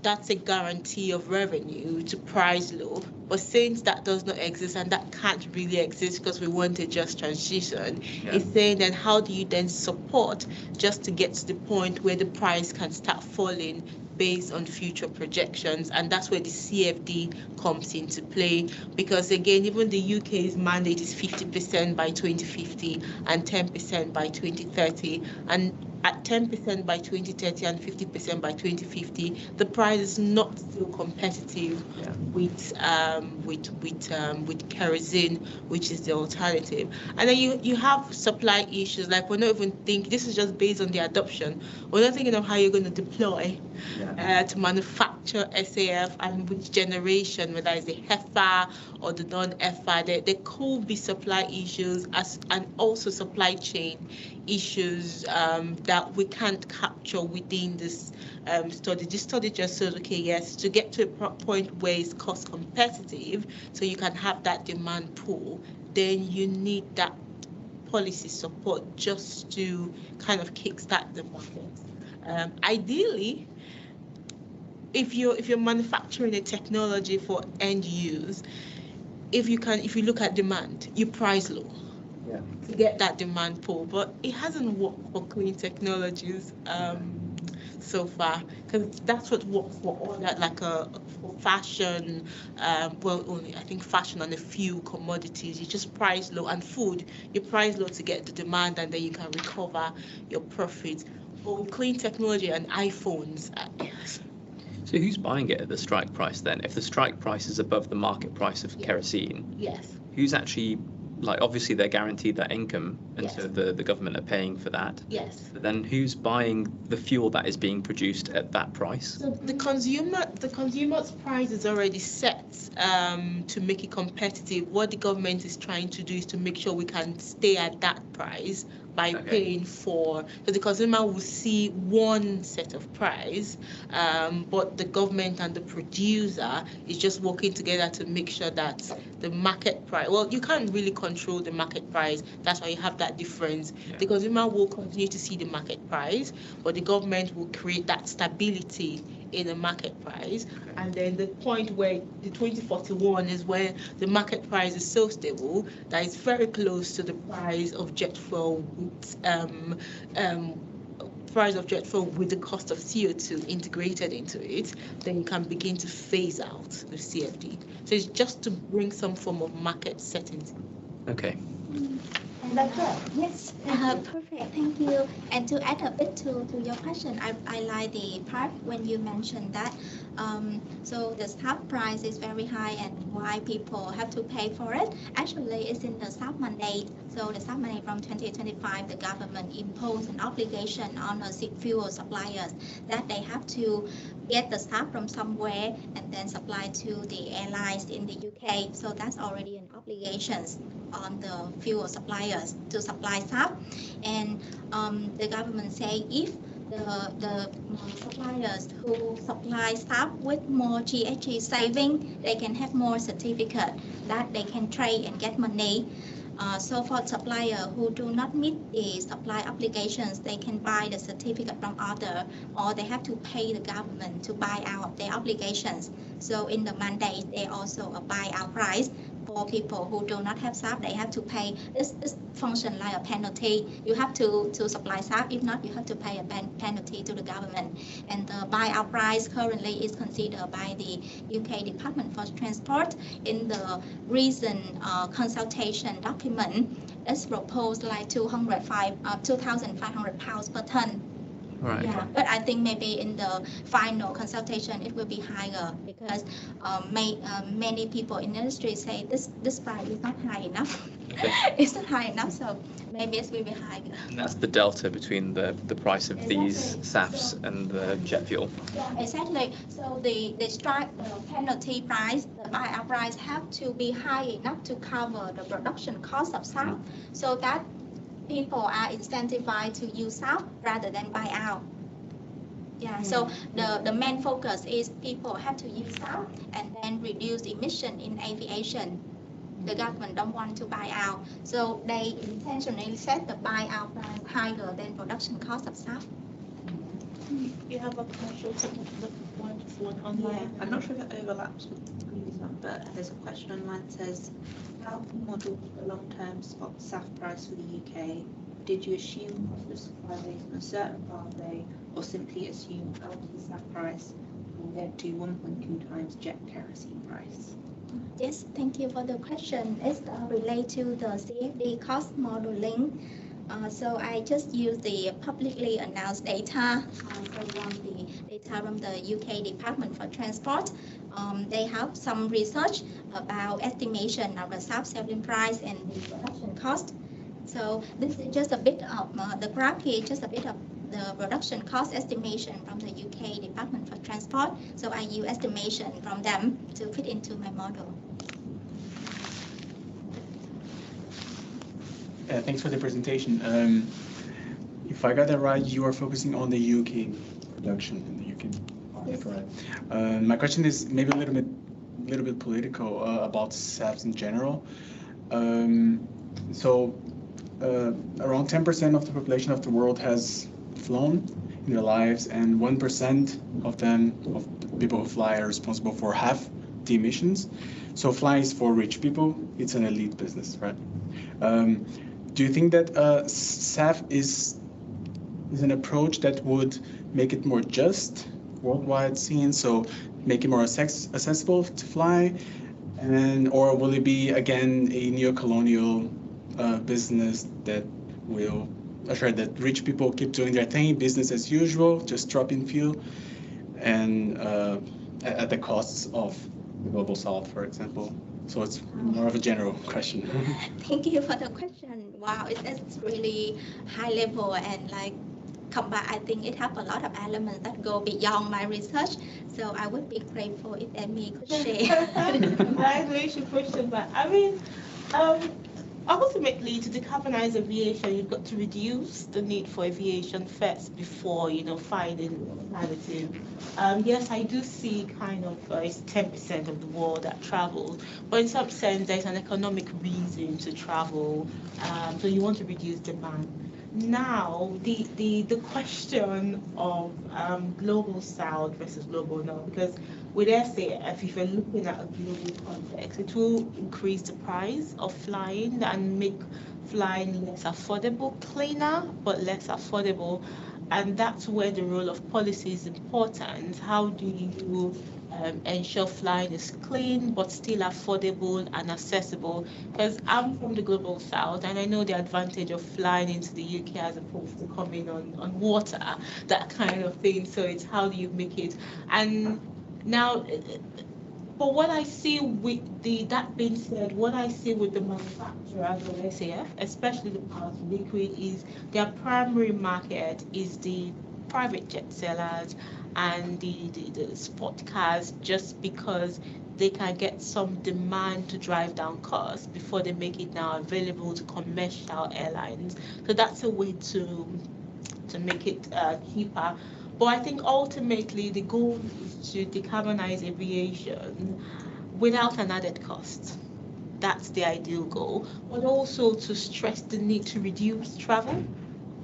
that's a guarantee of revenue to price low. But since that does not exist, and that can't really exist because we want a just transition, it's saying then how do you then support just to get to the point where the price can start falling based on future projections? And that's where the CFD comes into play, because again, even the UK's mandate is 50% by 2050 and 10% by 2030, and at 10% by 2030 and 50% by 2050, the price is not still competitive with kerosene, which is the alternative. And then you have supply issues, like we're not even thinking, this is just based on the adoption. We're not thinking of how you're going to deploy to manufacture SAF and which generation, whether it's the HEFA or the non-HEFA. There could be supply issues and also supply chain issues that we can't capture within this study. This study just says, okay, yes, to get to a point where it's cost competitive, so you can have that demand pool, then you need that policy support just to kind of kickstart the market. Ideally, if you're manufacturing a technology for end use, if you look at demand, you price low. to get that demand pull, but it hasn't worked for clean technologies so far, because that's what works for all that, like for fashion, well, only I think fashion and a few commodities. You just price low, and food, you price low to get the demand, and then you can recover your profit. But with clean technology and iPhones, So who's buying it at the strike price then? If the strike price is above the market price of kerosene, yes. who's actually, like, obviously they're guaranteed that income, and Yes. so the government are paying for that. Yes. But then who's buying the fuel that is being produced at that price? So the consumer's price is already set to make it competitive. What the government is trying to do is to make sure we can stay at that price by paying for. So the consumer will see one set of price, but the government and the producer is just working together to make sure that the market price. Well, you can't really control the market price. That's why you have that difference. Yeah. The consumer will continue to see the market price, but the government will create that stability in the market price. And then the point where the 2041 is where the market price is so stable that it's very close to the price of jet fuel with the cost of CO2 integrated into it. Then you can begin to phase out the CFD. So it's just to bring some form of market certainty. Okay. That's it. Yes, perfect. Thank you. And to add a bit to your question, I like the part when you mentioned that. So the SAF price is very high, and why people have to pay for it? Actually, it's in the SAF mandate. So the SAF mandate from 2025, the government imposed an obligation on the fuel suppliers that they have to get the SAF from somewhere and then supply to the airlines in the UK. So that's already an obligation on the fuel suppliers to supply SAF. And the government say if the suppliers who supply SAF with more GHG saving, they can have more certificate that they can trade and get money. So for suppliers who do not meet the supply obligations, they can buy the certificate from other, or they have to pay the government to buy out their obligations. So in the mandate, they also a buyout price. For people who do not have SAF, they have to pay. This function like a penalty. You have to supply SAF. If not, you have to pay a penalty to the government. And the buyout price currently is considered by the UK Department for Transport in the recent consultation document. It's proposed like 2,500 pounds per ton. Right. Yeah, but I think maybe in the final consultation it will be higher because many people in the industry say this price is not high enough. Okay. It's not high enough, so maybe it will be higher. And that's the delta between the price of these SAFs and the jet fuel. Yeah, exactly. So the strike penalty price, the buyout price have to be high enough to cover the production cost of SAF, so that people are incentivized to use SAF rather than buy out. Yeah, so the main focus is people have to use SAF and then reduce emission in aviation. The government don't want to buy out, so they intentionally set the buyout price higher than production cost of SAF. You have a question one online? Yeah, I'm not sure if it overlaps with the previous one, but there's a question online that says, how do you model the long-term spot SAF price for the UK? Did you assume cost of supply based on a certain pathway, or simply assume LT SAF price will get to 1.2 times jet kerosene price? Yes, thank you for the question. It's related to the CFD cost modeling. So I just use the publicly announced data from the data from the UK Department for Transport. They have some research about estimation of the SAF selling price and the production cost. So this is just a bit of the graph here, just a bit of the production cost estimation from the UK Department for Transport. So I use estimation from them to fit into my model. Thanks for the presentation. If I got that right, you are focusing on the UK production in the UK market, right? My question is maybe a little bit political about SAFs in general. Around 10% of the population of the world has flown in their lives, and 1% of people who fly are responsible for half the emissions. So flying is for rich people. It's an elite business, right? do you think that SAF is an approach that would make it more just worldwide scene, so make it more accessible to fly, or will it be again a neo-colonial business that will assure that rich people keep doing their thing, business as usual, just drop in fuel, and at the costs of the global south, for example? So it's more of a general question. Thank you for the question. Wow, it's really high level and like combine. I think it have a lot of elements that go beyond my research. So I would be grateful if Amy could share. Evaluation question, but I mean, ultimately, to decarbonize aviation, you've got to reduce the need for aviation first before, finding alternative. Yes, I do see kind of it's 10% of the world that travels, but in some sense, there's an economic reason to travel. So you want to reduce demand. Now, the question of global south versus global north, because with SAF, if you're looking at a global context, it will increase the price of flying and make flying less affordable, cleaner, but less affordable. And that's where the role of policy is important. How do you ensure flying is clean but still affordable and accessible? Because I'm from the global south and I know the advantage of flying into the UK as opposed to coming on water, that kind of thing. So it's how do you make it? And now, but what I see with that being said, what I see with the manufacturers of SAF, especially the power to liquid, is their primary market is the private jet sellers and the sport cars, just because they can get some demand to drive down costs before they make it now available to commercial airlines. So that's a way to make it cheaper. But I think ultimately the goal is to decarbonize aviation without an added cost. That's the ideal goal. But also to stress the need to reduce travel.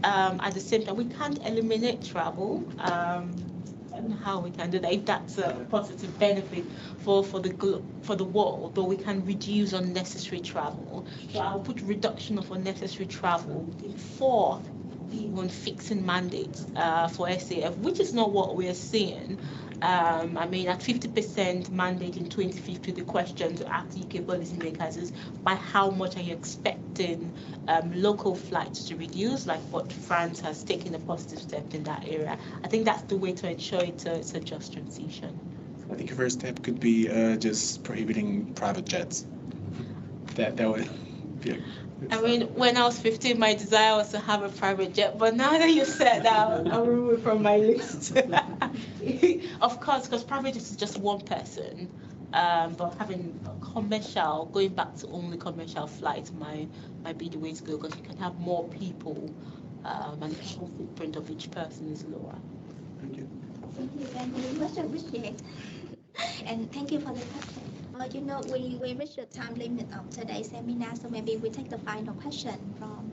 At the same time, we can't eliminate travel. I don't know how we can do that, if that's a positive benefit for the world, but we can reduce unnecessary travel. So I'll put reduction of unnecessary travel before even fixing mandates for SAF, which is not what we're seeing. I mean, at 50% mandate in 2050, the question to ask UK policymakers is by how much are you expecting local flights to reduce, like what France has taken a positive step in that area. I think that's the way to ensure it's a just transition. I think a first step could be just prohibiting private jets. That would be a I mean, when I was 15, my desire was to have a private jet, but now that you said that, I'll remove it from my list. Of course, because private jet is just one person, but having commercial, going back to only commercial flights might be the way to go, because you can have more people, and the carbon footprint of each person is lower. Thank you. Thank you, and much appreciate. And thank you for the question. We reached the time limit of today's seminar, so maybe we take the final question from.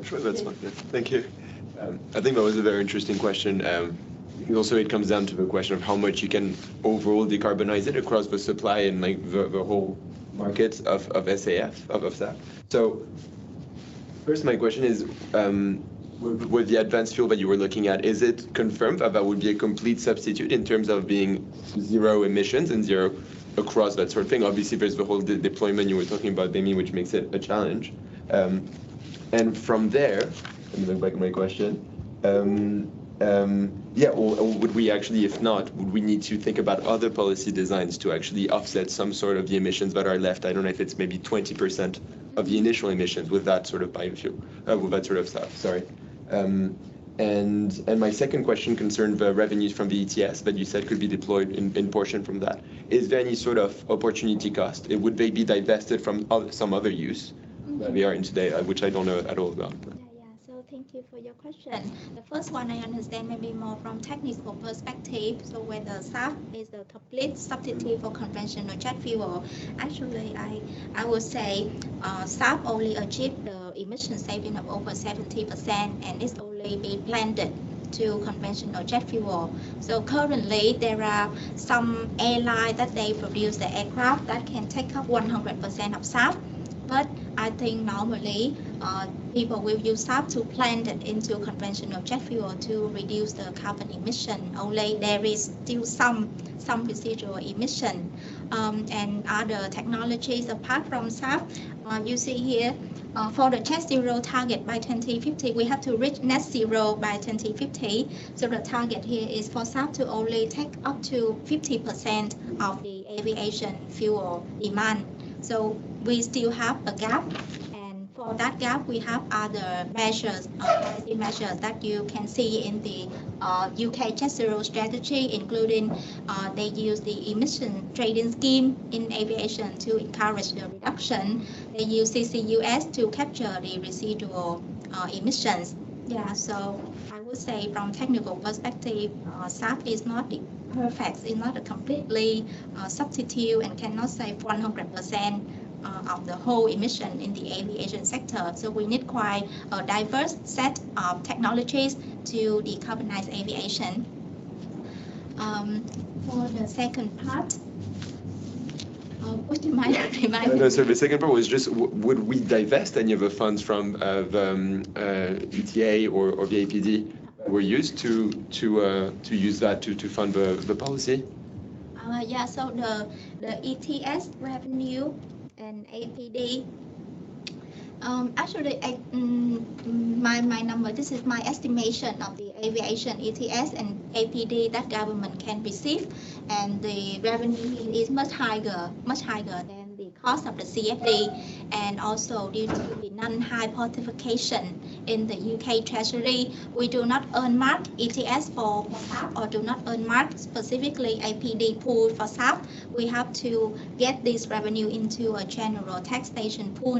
Sure, that's fine. Yeah, thank you. I think that was a very interesting question. Also, it comes down to the question of how much you can overall decarbonize it across the supply and like the whole market of SAF, of SAF. So first, my question is, with the advanced fuel that you were looking at, is it confirmed that would be a complete substitute in terms of being zero emissions and zero across that sort of thing? Obviously, there's the whole deployment you were talking about, Demi, which makes it a challenge. And from there, let me look back at my question. Or would we actually, if not, would we need to think about other policy designs to actually offset some sort of the emissions that are left? I don't know if it's maybe 20% of the initial emissions with that sort of biofuel, with that sort of stuff, sorry. And my second question concerned the revenues from the ETS that you said could be deployed in portion from that. Is there any sort of opportunity cost? Would they be divested from some other use that we are in today, which I don't know at all about? So thank you for your question. The first one I understand maybe more from technical perspective. So whether SAF is the complete substitute for conventional jet fuel, actually I would say SAF only achieved the emission saving of over 70%, and it's only being blended to conventional jet fuel. So currently there are some airlines that they produce the aircraft that can take up 100% of SAF. But I think normally people will use SAF to blend it into conventional jet fuel to reduce the carbon emission. Only there is still some residual emission. And other technologies apart from SAF, you see here, for the net zero target by 2050, we have to reach net zero by 2050. So the target here is for SAF to only take up to 50% of the aviation fuel demand. So we still have a gap. And for that gap, we have other measures, policy measures that you can see in the UK net zero strategy, including they use the emission trading scheme in aviation to encourage the reduction. They use CCUS to capture the residual emissions. Yeah, so I would say from technical perspective, SAF is not perfect, it's not a completely substitute and cannot save 100% of the whole emission in the aviation sector. So we need quite a diverse set of technologies to decarbonize aviation. For the second part, would you mind reminding me? No, so the second part was just, would we divest any of the funds from the ETA or the APD were used to use that to fund the policy? Yeah, so the ETS revenue and APD, actually, my number, this is my estimation of the aviation ETS and APD that government can receive, and the revenue is much higher than the cost of the CFD, and also due to the non-hypothecation in the UK Treasury, we do not earn mark ETS for SAF or do not earn mark specifically APD pool for SAF. We have to get this revenue into a general taxation pool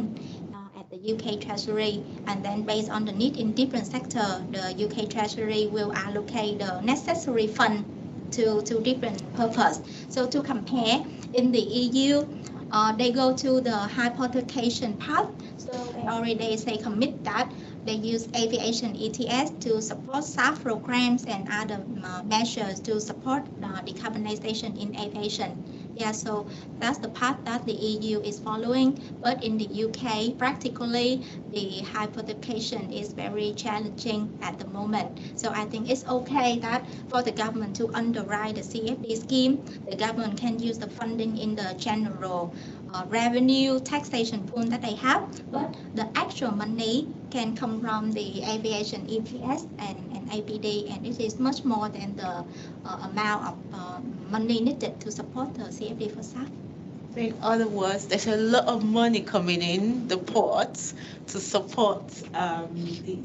at the UK Treasury, and then based on the need in different sector, the UK Treasury will allocate the necessary fund to different purpose. So to compare, in the EU, they go to the hypothecation path. So they already say commit that they use aviation ETS to support SAF programs and other measures to support decarbonization in aviation. Yeah, so that's the path that the EU is following. But in the UK, practically, the hypothecation is very challenging at the moment. So I think it's okay that for the government to underwrite the CFD scheme, the government can use the funding in the general revenue taxation pool that they have, but the actual money can come from the aviation ETS and APD, and it is much more than the amount of money needed to support the CFD for SAF. In other words, there's a lot of money coming in the ports to support the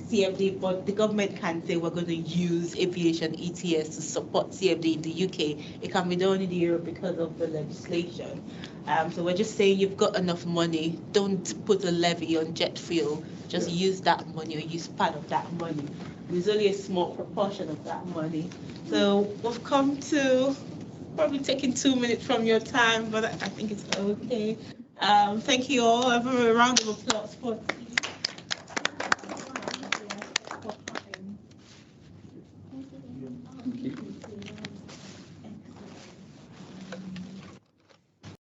CFD, but the government can't say we're going to use aviation ETS to support CFD in the UK. It can be done in Europe because of the legislation. So we're just saying you've got enough money, don't put a levy on jet fuel, just use that money or use part of that money. There's only a small proportion of that money. So we've come to probably taking 2 minutes from your time, but I think it's okay. Thank you all. A round of applause for